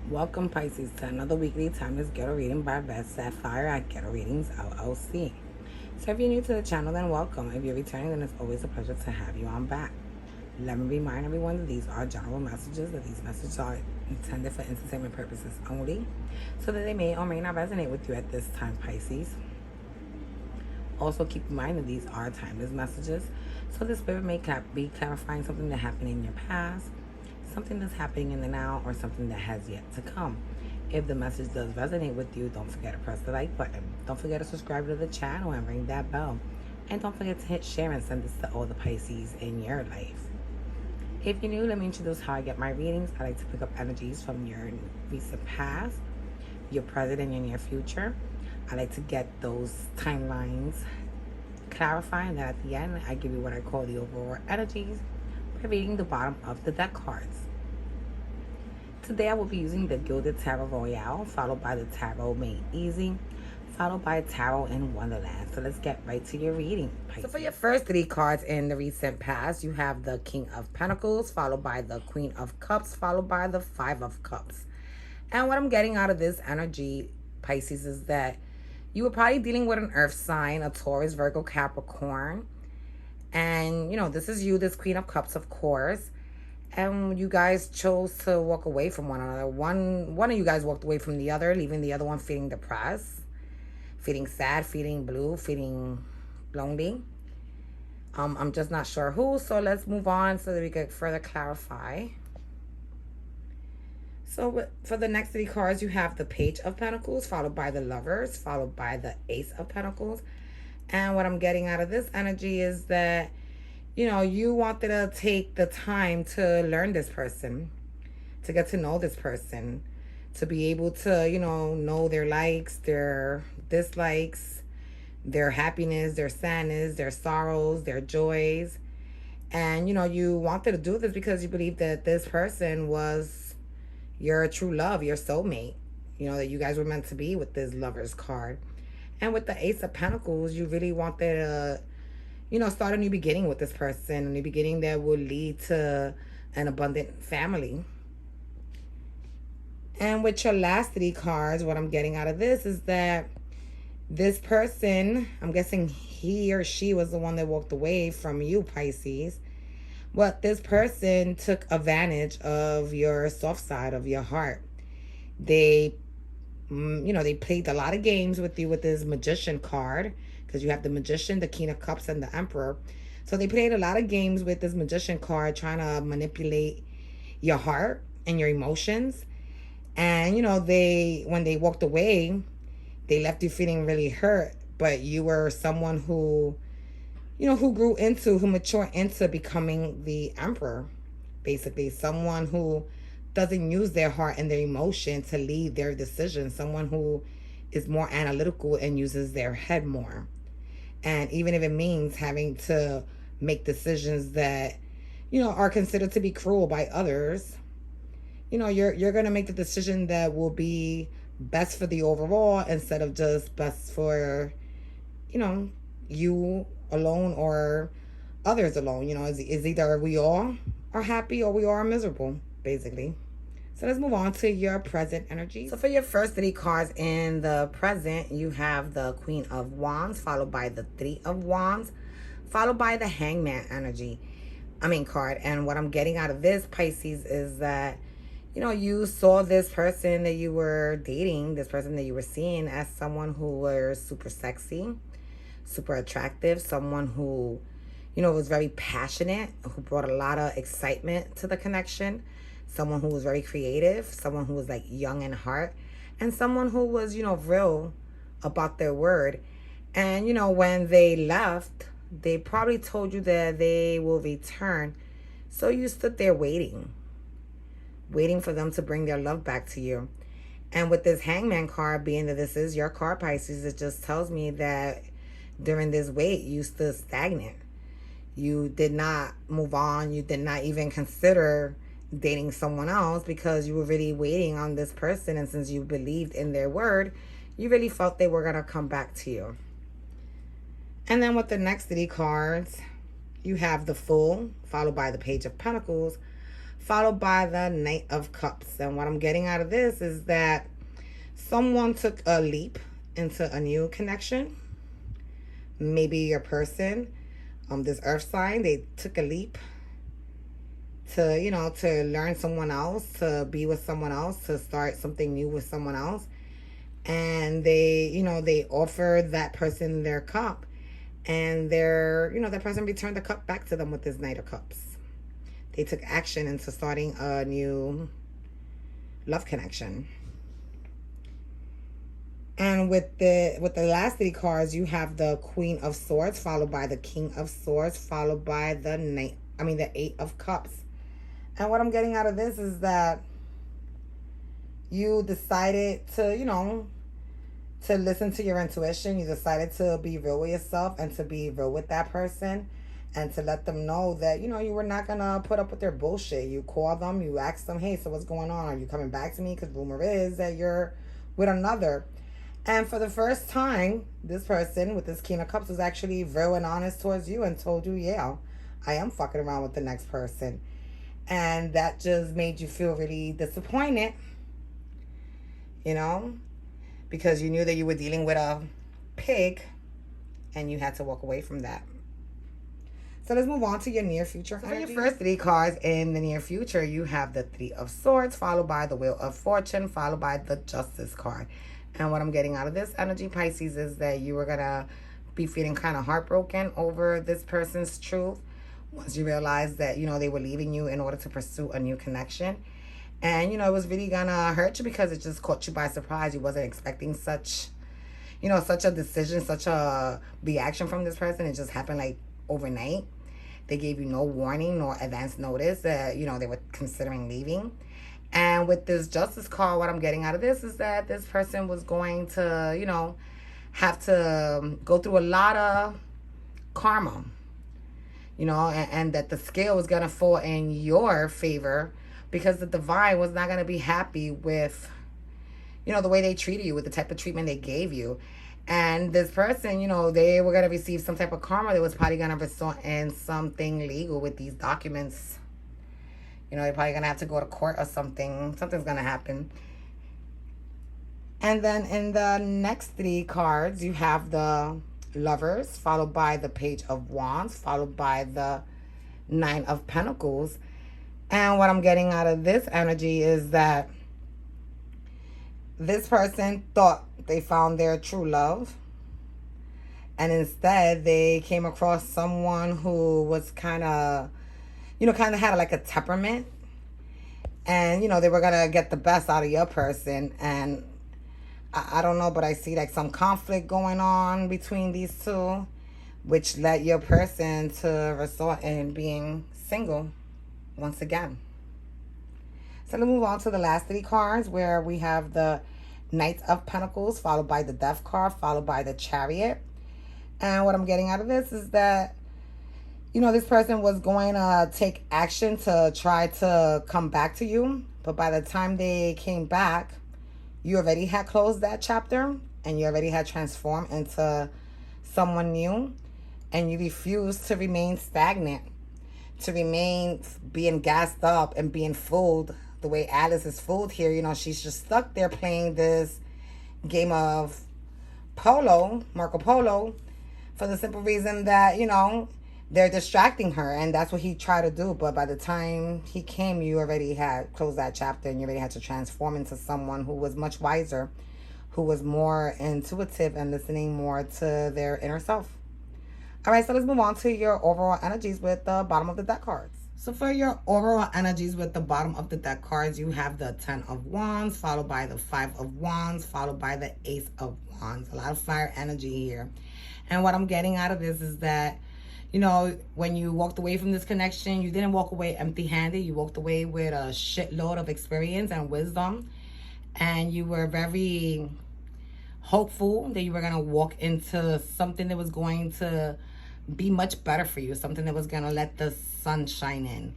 Welcome, Pisces, to another weekly timeless ghetto reading by Beth Sapphire at Ghetto Readings LLC. So if you're new to the channel, then welcome. If you're returning, then it's always a pleasure to have you on back. Let me remind everyone that these are general messages, that these messages are intended for entertainment purposes only, so that they may or may not resonate with you at this time, Pisces. Also, keep in mind that these are timeless messages, so the spirit may be clarifying something that happened in your past, something that's happening in the now, or something that has yet to come. If the message does resonate with you, don't forget to press the like button. Don't forget to subscribe to the channel and ring that bell. And don't forget to hit share and send this to all the Pisces in your life. If you're new, let me introduce how I get my readings. I like to pick up energies from your recent past, your present, and your near future. I like to get those timelines clarified, and then at the end, I give you what I call the overall energies by reading the bottom of the deck cards. Today I will be using the Gilded Tarot Royale, followed by the Tarot Made Easy, followed by Tarot in Wonderland. So let's get right to your reading, Pisces. So for your first three cards in the recent past, you have the King of Pentacles, followed by the Queen of Cups, followed by the Five of Cups. And what I'm getting out of this energy, Pisces, is that you were probably dealing with an earth sign, a Taurus, Virgo, Capricorn. And, this is you, this Queen of Cups, of course. And you guys chose to walk away from one another. One of you guys walked away from the other, leaving the other one feeling depressed, feeling sad, feeling blue, feeling lonely. I'm just not sure who, so let's move on so that we can further clarify. So for the next three cards, you have the Page of Pentacles, followed by the Lovers, followed by the Ace of Pentacles. And what I'm getting out of this energy is that, you wanted to take the time to learn this person, to get to know this person, to be able to, know their likes, their dislikes, their happiness, their sadness, their sorrows, their joys. And, you wanted to do this because you believe that this person was your true love, your soulmate, that you guys were meant to be with this Lover's card. And with the Ace of Pentacles, you really wanted to, start a new beginning with this person, a new beginning that will lead to an abundant family. And with your last three cards, what I'm getting out of this is that this person, I'm guessing he or she was the one that walked away from you, Pisces. But this person took advantage of your soft side, of your heart. They played a lot of games with you with this Magician card, because you have the Magician, the King of Cups, and the Emperor. So they played a lot of games with this Magician card, trying to manipulate your heart and your emotions. And, when they walked away, they left you feeling really hurt. But you were someone who matured into becoming the Emperor, basically. Someone who doesn't use their heart and their emotion to lead their decisions. Someone who is more analytical and uses their head more. And even if it means having to make decisions that, are considered to be cruel by others, you're going to make the decision that will be best for the overall, instead of just best for, you alone or others alone. It's either we all are happy or we all are miserable, basically. So let's move on to your present energy. So for your first three cards in the present, you have the Queen of Wands, followed by the Three of Wands, followed by the Hangman card. And what I'm getting out of this, Pisces, is that, you saw this person that you were dating, this person that you were seeing, as someone who was super sexy, super attractive, someone who, was very passionate, who brought a lot of excitement to the connection. Someone who was very creative, someone who was like young in heart, and someone who was, real about their word. And, when they left, they probably told you that they will return. So you stood there waiting for them to bring their love back to you. And with this Hangman card, being that this is your card, Pisces, it just tells me that during this wait, you stood stagnant. You did not move on. You did not even consider dating someone else, because you were really waiting on this person. And since you believed in their word, you really felt they were going to come back to you. And then with the next three cards, you have the Fool, followed by the Page of Pentacles, followed by the Knight of Cups. And what I'm getting out of this is that someone took a leap into a new connection. Maybe your person, this earth sign, they took a leap to, you know, to learn someone else, to be with someone else, to start something new with someone else. And they, you know, they offered that person their cup, and their, you know, that person returned the cup back to them with this Knight of Cups. They took action into starting a new love connection. And with the last 3 cards, you have the Queen of Swords, followed by the King of Swords, followed by the the 8 of Cups. And what I'm getting out of this is that you decided to, you know, to listen to your intuition. You decided to be real with yourself and to be real with that person, and to let them know that, you know, you were not going to put up with their bullshit. You call them, you ask them, hey, so what's going on? Are you coming back to me? Because rumor is that you're with another. And for the first time, this person with this King of Cups was actually real and honest towards you and told you, yeah, I am fucking around with the next person. And that just made you feel really disappointed, you know, because you knew that you were dealing with a pig and you had to walk away from that. So let's move on to your near future. So for your first 3 cards in the near future, you have the 3 of Swords, followed by the Wheel of Fortune, followed by the Justice card. And what I'm getting out of this energy, Pisces, is that you are going to be feeling kind of heartbroken over this person's truth once you realize that, you know, they were leaving you in order to pursue a new connection. And, you know, it was really going to hurt you because it just caught you by surprise. You wasn't expecting such, you know, such a decision, such a reaction from this person. It just happened like overnight. They gave you no warning, nor advance notice that, you know, they were considering leaving. And with this Justice card, what I'm getting out of this is that this person was going to, you know, have to go through a lot of karma, you know, and that the scale was going to fall in your favor because the divine was not going to be happy with, you know, the way they treated you, with the type of treatment they gave you. And this person, you know, they were going to receive some type of karma that was probably going to result in something legal with these documents. You know, they're probably going to have to go to court or something. Something's going to happen. And then in the next 3 cards, you have the Lovers, followed by the Page of Wands, followed by the 9 of Pentacles. And what I'm getting out of this energy is that this person thought they found their true love. And instead, they came across someone who was kind of, you know, kind of had like a temperament. And, you know, they were going to get the best out of your person. And I don't know, but I see like some conflict going on between these two, which led your person to resort in being single once again. So let's move on to the last 3 cards, where we have the Knight of Pentacles, followed by the Death card, followed by the Chariot. And what I'm getting out of this is that, you know, this person was going to take action to try to come back to you. But by the time they came back, you already had closed that chapter and you already had transformed into someone new. And you refused to remain stagnant, to remain being gassed up and being fooled the way Alice is fooled here. You know, she's just stuck there playing this game of Marco Polo, for the simple reason that, you know, they're distracting her, and that's what he tried to do. But by the time he came, you already had closed that chapter, and you already had to transform into someone who was much wiser, who was more intuitive and listening more to their inner self. All right, so let's move on to your overall energies with the bottom of the deck cards. So for your overall energies with the bottom of the deck cards, you have the 10 of Wands, followed by the 5 of Wands, followed by the Ace of Wands. A lot of fire energy here. And what I'm getting out of this is that, you know, when you walked away from this connection, you didn't walk away empty-handed. You walked away with a shitload of experience and wisdom. And you were very hopeful that you were going to walk into something that was going to be much better for you, something that was going to let the sun shine in.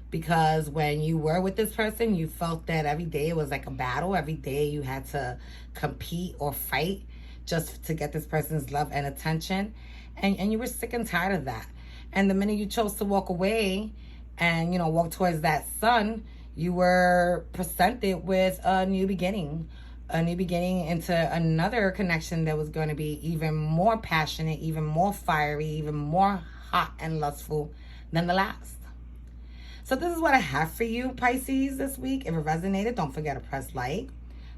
Because when you were with this person, you felt that every day was like a battle. Every day you had to compete or fight just to get this person's love and attention. And you were sick and tired of that. And the minute you chose to walk away and, you know, walk towards that sun, you were presented with a new beginning into another connection that was going to be even more passionate, even more fiery, even more hot and lustful than the last. So this is what I have for you, Pisces, this week. If it resonated, don't forget to press like.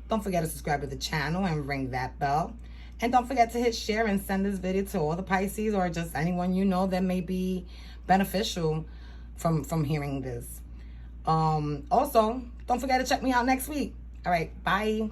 Don't forget to subscribe to the channel and ring that bell. And don't forget to hit share and send this video to all the Pisces or just anyone you know that may be beneficial from hearing this. Also, don't forget to check me out next week. All right, bye.